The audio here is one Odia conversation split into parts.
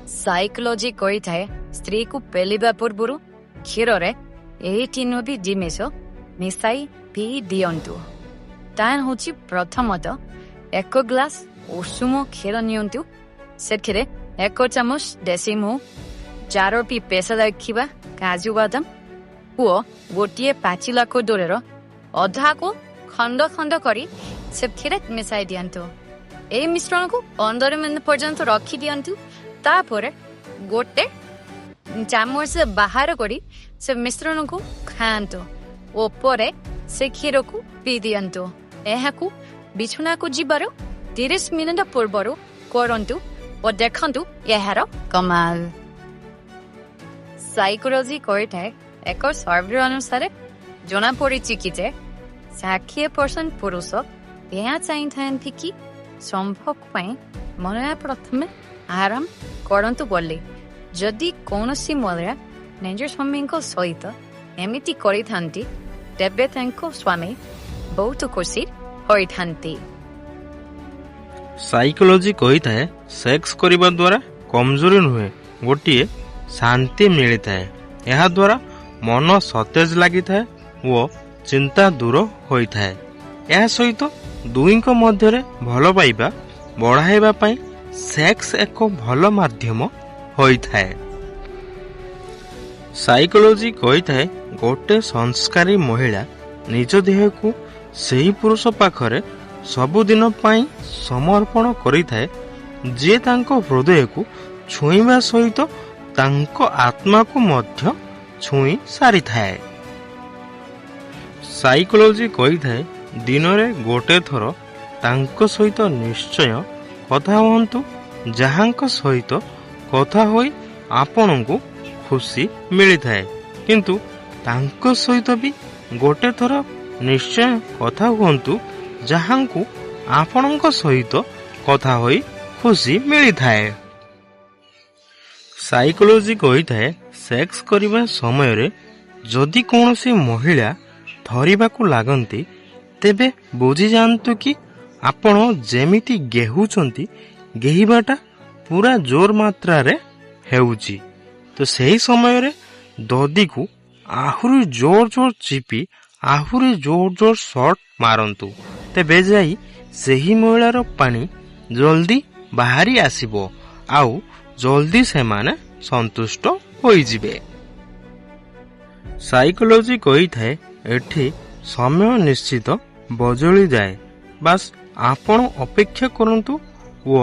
ସାଇକୋଲୋଜି କହିଥାଏ ସ୍ତ୍ରୀକୁ ପେଲିବା ପୂର୍ବରୁ କ୍ଷୀରରେ ଏହି ତିନୋଟି ଜିନିଷ ମିଶାଇ ପିଇ ଦିଅନ୍ତୁ। ତାହା ହେଉଛି ପ୍ରଥମତଃ 1 ଗ୍ଲାସ ଉଷୁମ କ୍ଷୀର ନିଅନ୍ତୁ। ସେଥିରେ 1 ଚାମଚ ଦେଶୀ ମହୁ, 4ଟି ପେଷାଦାର ଥିବା କାଜୁ ବାଦାମ ଓ ଗୋଟିଏ ପାଚିଲା କଦଳୀର ଅଧାକୁ ଖଣ୍ଡ ଖଣ୍ଡ କରି ସେଥିରେ ମିଶାଇ ଦିଅନ୍ତୁ। ଏହି ମିଶ୍ରଣକୁ 15 ମିନିଟ୍ ପର୍ଯ୍ୟନ୍ତ ରଖିଦିଅନ୍ତୁ। ତାପରେ ଗୋଟେ ଚାମଚ ବାହାର କରି ସେ ମିଶ୍ରଣକୁ ଖାଆନ୍ତୁ ଓ ପରେ ସେ କ୍ଷୀରକୁ ପିଇ ଦିଅନ୍ତୁ। ଏହାକୁ ବିଛଣାକୁ ଯିବାର 30 ମିନିଟ୍ ପୂର୍ବରୁ କରନ୍ତୁ ଓ ଦେଖନ୍ତୁ ଏହାର କମାଲ। ସାଇକୋଲୋଜି କହିଥାଏ ଏକ ସର୍ଭେ ଅନୁସାରେ ଜଣାପଡ଼ିଛି କି ଯେ 60% ପୁରୁଷ ଏହା ଚାହିଁଥାନ୍ତି କି ସମ୍ଭୋଗ ପାଇଁ ମହିଳା ପ୍ରଥମେ ଆରାମ କରନ୍ତୁ ବୋଲି। ଯଦି କୌଣସି ମହିଳା ନିଜ ସ୍ୱାମୀଙ୍କ ସହିତ ଏମିତି କରିଥାନ୍ତି ତେବେ ତାଙ୍କ ସ୍ୱାମୀ ବହୁତ ଖୁସି ହୋଇଥାନ୍ତି। ସାଇକୋଲୋଜି କହିଥାଏ ସେକ୍ସ କରିବା ଦ୍ୱାରା କମଜୋରି ନୁହେଁ, ଗୋଟିଏ ଶାନ୍ତି ମିଳିଥାଏ। ଏହା ଦ୍ୱାରା ମନ ସତେଜ ଲାଗିଥାଏ ଓ ଚିନ୍ତା ଦୂର ହୋଇଥାଏ। ଏହା ସହିତ ଦୁହିଁଙ୍କ ମଧ୍ୟରେ ଭଲ ପାଇବା ବଢ଼ାଇବା ପାଇଁ ସେକ୍ସ ଏକ ଭଲ ମାଧ୍ୟମ ହୋଇଥାଏ। ସାଇକୋଲୋଜି କହିଥାଏ ଗୋଟେ ସଂସ୍କାରୀ ମହିଳା ନିଜ ଦେହକୁ ସେହି ପୁରୁଷ ପାଖରେ ସବୁଦିନ ପାଇଁ ସମର୍ପଣ କରିଥାଏ ଯିଏ ତାଙ୍କ ହୃଦୟକୁ ଛୁଇଁବା ସହିତ ତାଙ୍କ ଆତ୍ମାକୁ ମଧ୍ୟ ଛୁଇଁ ସାରିଥାଏ। ସାଇକୋଲୋଜି କହିଥାଏ ଦିନରେ ଗୋଟେ ଥର ତାଙ୍କ ସହିତ ନିଶ୍ଚୟ କଥା ହୁଅନ୍ତୁ, ଯାହାଙ୍କ ସହିତ କଥା ହୋଇ ଆପଣଙ୍କୁ ଖୁସି ମିଳିଥାଏ। କିନ୍ତୁ ତାଙ୍କ ସହିତ ବି ଗୋଟେ ଥର ନିଶ୍ଚୟ କଥା ହୁଅନ୍ତୁ ଯାହାଙ୍କୁ ଆପଣଙ୍କ ସହିତ କଥା ହୋଇ ଖୁସି ମିଳିଥାଏ। ସାଇକୋଲୋଜି କହିଥାଏ ସେକ୍ସ କରିବା ସମୟରେ ଯଦି କୌଣସି ମହିଳା ଧରିବାକୁ ଲାଗନ୍ତି ତେବେ ବୁଝିଯାଆନ୍ତୁ କି ଆପଣ ଯେମିତି ଗେହୁଛନ୍ତି ଗେହିବାଟା ପୁରା ଜୋର ମାତ୍ରାରେ ହେଉଛି। ତ ସେହି ସମୟରେ ଦଦିକୁ ଆହୁରି ଜୋର ଜୋର ଚିପି ଆହୁରି ଜୋର ଜୋର ସଟ୍ ମାରନ୍ତୁ। ତେବେ ଯାଇ ସେହି ମହିଳାର ପାଣି ଜଲ୍ଦି ବାହାରି ଆସିବ ଆଉ ଜଲ୍ଦି ସେମାନେ ସନ୍ତୁଷ୍ଟ ହୋଇଯିବେ। ସାଇକୋଲୋଜି କହିଥାଏ ଏଠି ସମୟ ନିଶ୍ଚିତ ବଦଳିଯାଏ, ବାସ୍ ଆପଣ ଅପେକ୍ଷା କରନ୍ତୁ ଓ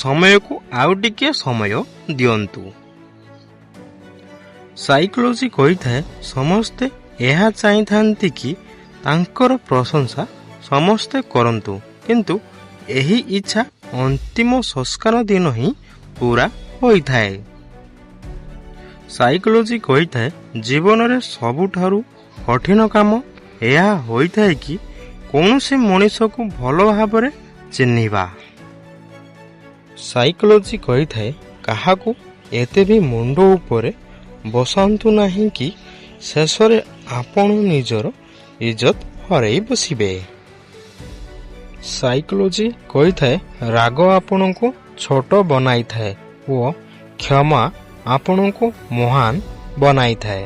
ସମୟକୁ ଆଉ ଟିକେ ସମୟ ଦିଅନ୍ତୁ। ସାଇକୋଲୋଜି କହିଥାଏ ସମସ୍ତେ ଏହା ଚାହିଁଥାନ୍ତି କି ତାଙ୍କର ପ୍ରଶଂସା ସମସ୍ତେ କରନ୍ତୁ, କିନ୍ତୁ ଏହି ଇଚ୍ଛା ଅନ୍ତିମ ସଂସ୍କାର ଦିନ ହିଁ ପୂରା ହୋଇଥାଏ। ସାଇକୋଲୋଜି କହିଥାଏ ଜୀବନରେ ସବୁଠାରୁ କଠିନ କାମ ଏହା ହୋଇଥାଏ କି କୌଣସି ମଣିଷକୁ ଭଲ ଭାବରେ ଚିହ୍ନିବା। ସାଇକୋଲୋଜି କହିଥାଏ କାହାକୁ ଏତେ ବି ମୁଣ୍ଡ ଉପରେ ବସାନ୍ତୁ ନାହିଁ କି ଶେଷରେ ଆପଣ ନିଜର ଇଜ୍ଜତ ହରାଇ ବସିବେ। ସାଇକୋଲୋଜି କହିଥାଏ ରାଗ ଆପଣଙ୍କୁ ଛୋଟ ବନାଇଥାଏ ଓ କ୍ଷମା ଆପଣଙ୍କୁ ମହାନ ବନାଇଥାଏ।